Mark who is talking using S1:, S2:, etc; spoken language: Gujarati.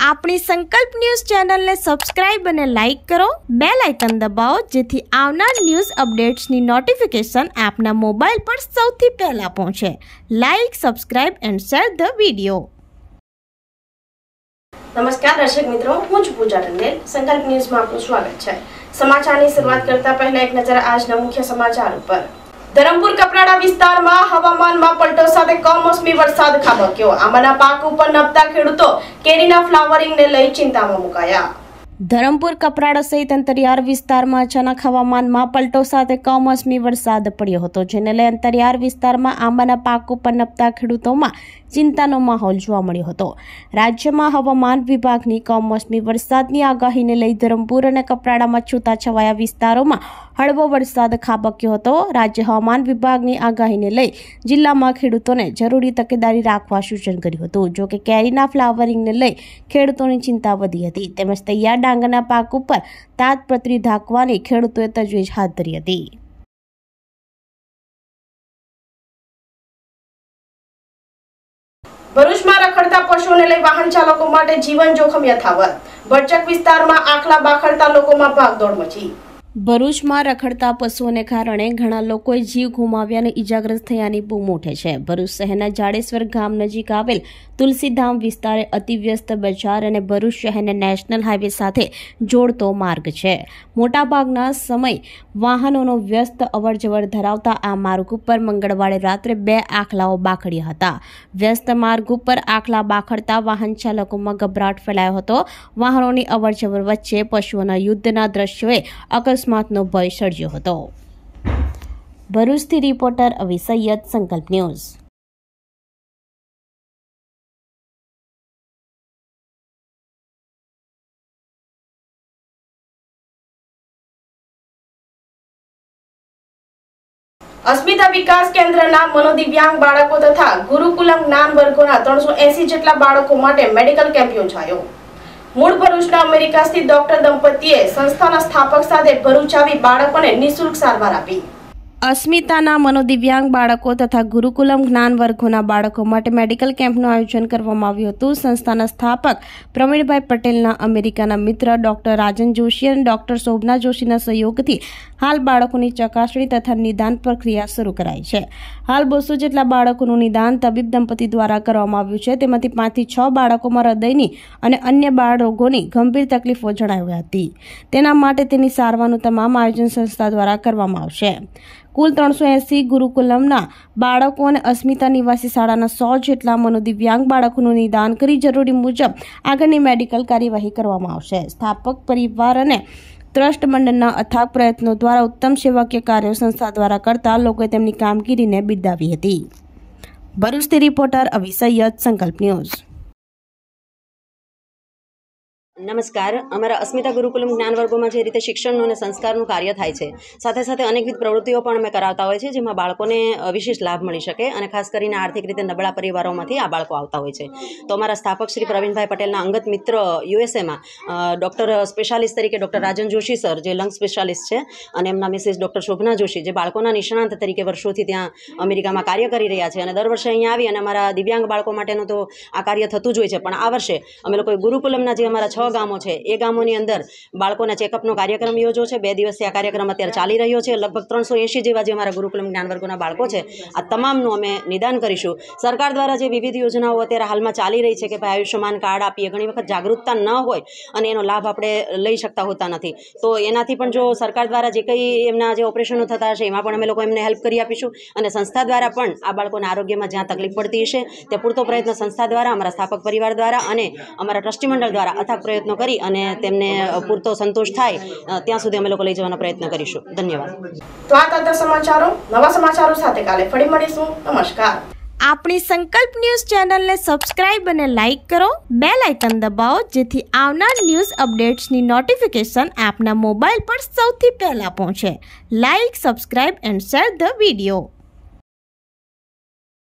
S1: આપણી સંકલ્પ ન્યૂઝ ચેનલને સબસ્ક્રાઇબ અને લાઇક કરો, બેલ આઇકન દબાવો જેથી આવનાર ન્યૂઝ અપડેટ્સની નોટિફિકેશન આપના મોબાઈલ પર સૌથી પહેલા પહોંચે. Like, subscribe and share the video.
S2: નમસ્કાર દર્શક મિત્રો, હું છું પૂજા ટંડેલ. સંકલ્પ ન્યૂઝમાં આપનું સ્વાગત છે. સમાચારની શરૂઆત કરતા પહેલા એક નજર આજના મુખ્ય સમાચાર ઉપર. ધરમપુર કપરાડા વિસ્તારમાં હવામાનમાં પલટો સાથે કમોસમી વરસાદ ખાબક્યો. આંબાના પાક ઉપર નભતા ખેડૂતો કેરીના ફ્લાવરિંગને લઈ ચિંતામાં મુકાયા. ધરમપુર કપરાડા સહિત અંતરિયાળ વિસ્તારમાં અચાનક હવામાનમાં પલટો સાથે કમોસમી વરસાદ પડ્યો હતો, જેને લઈ અંતરિયાળ વિસ્તારમાં આંબાના પાક ઉપર નભતા ખેડૂતોમાં ચિંતાનો માહોલ જોવા મળ્યો હતો. રાજ્યમાં હવામાન વિભાગની કમોસમી વરસાદની આગાહીને લઈ ધરમપુર અને કપરાડામાં છૂટાછવાયા વિસ્તારોમાં હળવો વરસાદ ખાબક્યો હતો. રાજ્ય હવામાન વિભાગની આગાહીને લઈ જિલ્લામાં ખેડૂતોને જરૂરી તકેદારી રાખવા સૂચન કર્યું હતું. જો કે કેરીના ફ્લાવરિંગને લઈ ખેડૂતોની ચિંતા વધી હતી, તેમજ તૈયાર ડાંગરના પાક ઉપર તાડપત્રી ઢાંકવાની ખેડૂતોએ તજવીજ હાથ ધરી હતી. ભરૂચમાં રખડતા પશુઓને લઈ વાહન ચાલકો માટે જીવન જોખમ યથાવત. ભરચક વિસ્તારમાં આખલા બાખડતા લોકોમાં ભાગદોડ મચી. ભરૂચમાં રખડતા પશુઓને કારણે ઘણા લોકોએ જીવ ગુમાવ્યા અને ઈજાગ્રસ્ત થયાની બૂમ ઉઠે છે. ભરૂચ શહેરના જાડેશ્વર ગામ નજીક આવેલ તુલસીધામ વિસ્તાર અતિવ્યસ્ત બજાર અને ભરૂચ શહેરને નેશનલ હાઈવે સાથે જોડતો માર્ગ છે. મોટાભાગના સમય વાહનોનો વ્યસ્ત અવરજવર ધરાવતા આ માર્ગ ઉપર મંગળવારે રાત્રે 2 આખલાઓ બાખડ્યા હતા. વ્યસ્ત માર્ગ ઉપર આખલા બાખડતા વાહન ચાલકોમાં ગભરાટ ફેલાયો હતો. વાહનોની અવરજવર વચ્ચે પશુઓના યુદ્ધના દ્રશ્યોએ અકસ્માતનો ભય સર્જ્યો હતો. ભરૂચથી રિપોર્ટર અવી સૈયદ, સંકલ્પ ન્યૂઝ. અસ્મિતા વિકાસ કેન્દ્રના મનોદિવ્યાંગ બાળકો તથા ગુરુકુલમ જ્ઞાન વર્ગોના 380 જેટલા બાળકો માટે મેડિકલ કેમ્પ યોજાયો. મૂળ ભરૂચના અમેરિકા સ્થિત ડોક્ટર દંપતીએ સંસ્થાના સ્થાપક સાથે ભરૂચ આવી બાળકોને નિઃશુલ્ક સારવાર આપી. અસ્મિતાના મનોદિવ્યાંગ બાળકો તથા ગુરુકુલમ જ્ઞાન વર્ગોના બાળકો માટે મેડિકલ કેમ્પનું આયોજન કરવામાં આવ્યું હતું. સંસ્થાના સ્થાપક પ્રવીણભાઈ પટેલના અમેરિકાના મિત્ર ડોક્ટર રાજન જોશી અને ડોક્ટર શોભના જોશીના સહયોગથી હાલ બાળકોની ચકાસણી તથા નિદાન પ્રક્રિયા શરૂ કરાઈ છે. હાલ 200 જેટલા બાળકોનું નિદાન તબીબ દંપતી દ્વારા કરવામાં આવ્યું છે. તેમાંથી 5 થી 6 બાળકોમાં હૃદયની અને અન્ય બાળ રોગોની ગંભીર તકલીફો જણાવી હતી. તેના માટે તેની સારવારનું તમામ આયોજન સંસ્થા દ્વારા કરવામાં આવશે. કુલ 380 ગુરુકુલમના બાળકો અને અસ્મિતા નિવાસી શાળાના 100 જેટલા મનોદિવ્યાંગ બાળકોનું નિદાન કરી જરૂરી મુજબ આગળની મેડિકલ કાર્યવાહી કરવામાં આવશે. સ્થાપક પરિવાર અને ટ્રસ્ટ મંડળના અથાગ પ્રયત્નો દ્વારા ઉત્તમ સેવાકીય કાર્યો સંસ્થા દ્વારા કરતા લોકોએ તેમની કામગીરીને બિરદાવી હતી. ભરૂચથી રિપોર્ટર અવી સૈયદ, સંકલ્પ ન્યૂઝ.
S3: નમસ્કાર. અમારા અસ્મિતા ગુરુકુલમ જ્ઞાન વર્ગોમાં જે રીતે શિક્ષણનું અને સંસ્કારનું કાર્ય થાય છે, સાથે સાથે અનેકવિધ પ્રવૃત્તિઓ પણ અમે કરાવતા હોય છે, જેમાં બાળકોને વિશેષ લાભ મળી શકે અને ખાસ કરીને આર્થિક રીતે નબળા પરિવારોમાંથી આ બાળકો આવતા હોય છે. તો અમારા સ્થાપક શ્રી પ્રવીણભાઈ પટેલના અંગત મિત્ર યુએસએમાં ડૉક્ટર સ્પેશિયાલિસ્ટ તરીકે ડૉક્ટર રાજન જોશી સર, જે લંગ સ્પેશિયાલિસ્ટ છે, અને એમના મિસિસ ડૉક્ટર શોભના જોશી, જે બાળકોના નિષ્ણાંત તરીકે વર્ષોથી ત્યાં અમેરિકામાં કાર્ય કરી રહ્યા છે અને દર વર્ષે અહીંયા આવી અને અમારા દિવ્યાંગ બાળકો માટેનું તો આ કાર્ય થતું જ હોય છે. પણ આ વર્ષે અમે લોકોએ ગુરુકુલમના જે અમારા 6 ગામો છે, એ ગામોની અંદર બાળકોના ચેકઅપનો કાર્યક્રમ યોજ્યો છે. 2 દિવસથી આ કાર્યક્રમ અત્યારે ચાલી રહ્યો છે. લગભગ 380 જેવા જે અમારા ગુરુકુલમ જ્ઞાન વર્ગોના બાળકો છે, આ તમામનું અમે નિદાન કરીશું. સરકાર દ્વારા જે વિવિધ યોજનાઓ અત્યારે હાલમાં ચાલી રહી છે કે ભાઈ આયુષ્યમાન કાર્ડ આપીએ, ઘણી વખત જાગૃતતા ન હોય અને એનો લાભ આપણે લઈ શકતા હોતા નથી. તો એનાથી પણ જો સરકાર દ્વારા જે કંઈ એમના જે ઓપરેશનો થતા હશે, એમાં પણ અમે લોકો એમને હેલ્પ કરી આપીશું. અને સંસ્થા દ્વારા પણ આ બાળકોના આરોગ્યમાં જ્યાં તકલીફ પડતી હશે તે પૂરતો પ્રયત્ન સંસ્થા દ્વારા, અમારા સ્થાપક પરિવાર દ્વારા અને અમારા ટ્રસ્ટી મંડળ દ્વારા અથાગ પ્રયત્નો કરી અને તેમને પૂરતો સંતોષ થાય ત્યાં સુધી અમે લોકો લઈ જવાનો પ્રયત્ન કરીશું. ધન્યવાદ.
S2: તો આ હતા સમાચારો. નવા સમાચારો સાથે કાલે ફરી મળીશું. નમસ્કાર.
S1: આપણી સંકલ્પ ન્યૂઝ ચેનલને સબસ્ક્રાઇબ અને લાઇક કરો, બેલ આઇકન દબાવો જેથી આવનાર ન્યૂઝ અપડેટ્સની નોટિફિકેશન આપના મોબાઈલ પર સૌથી પહેલા પહોંચે. Like, subscribe and share the video.